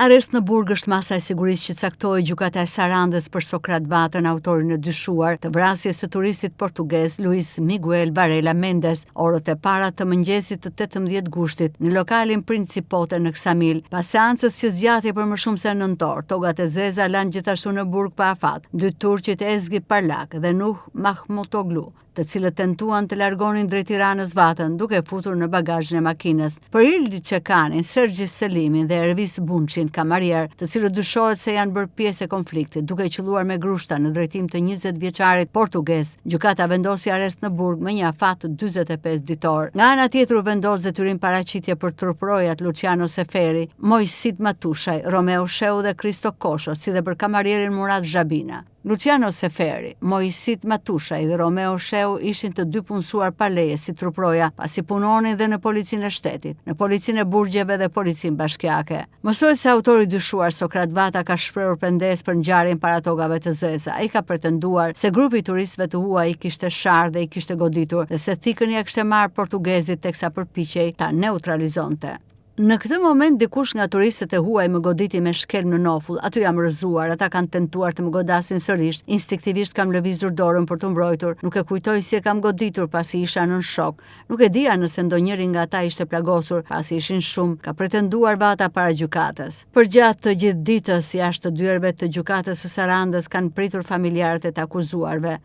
Arrest në Burg është masa e sigurisë që caktoi gjykata e Sarandës për Sokrat Vatën, autorin e dyshuar të vrasjes së turistit portugez Luis Miguel Varela Mendes, orët e para të mëngjesit të 18 gushtit në lokalin Principote në Ksamil. Pas seancës që zgjati për më shumë se 9 orë, togat e zeza lanë gjithashtu në Burg pa afat dy turqit Ezgi Parlak dhe Nuh Mahmutoglu, të cilët tentuan të largonin drejt Tiranës Vatën duke futur në bagazhin e makinës. Për Ildi Çekanin, Sergji Selimin dhe Ervis Bunçin, kamarier, të cilët dyshohet se janë bërë pjesë e konfliktit, duke qelluar me grushta në drejtim të 20 vjeçarit portugez, gjykata vendosi arrest në Burg me një afat të 45 ditor. Nga ana tjetër u vendos detyrim paraqitje për truprojat Luciano Seferi, Mojsit Matushaj, Romeo Sheu dhe Kristo Kosho, si dhe për kamarierin Murat Zhabina. Luciano Seferi, Mojsit Matushaj dhe Romeo Sheu ishin të dy punësuar pa leje si truproja, pasi punonin dhe në policinë e shtetit, në policinë e burgjeve dhe policinë bashkiake. Mësohet se autori dyshuar Sokrat Vata ka shprehur pendes për ngjarjen para tokave të zeza. Ai ka pretenduar se grupi i turistëve të huaj i kishte sharë dhe i kishte goditur, dhe se thikën ja kishte marrë portugezit teksa përpiqej ta neutralizonte. Në këtë moment dikush nga turistët e huaj më goditi me shkelm në nofull. Aty jam rrëzuar, ata kanë tentuar të më godasin sërish. Instinktivisht kam lëvizur dorën për të mbrojtur. Nuk e kujtoj si e kam goditur pasi isha nën shok. Nuk e dija nëse ndonjëri nga ata ishte plagosur, pasi ishin shumë, ka pretenduar Vata para gjykatës. Përgjatë të gjithë ditës jashtë të dyerve të gjykatës së Sarandës kanë pritur familjarët e të akuzuarve.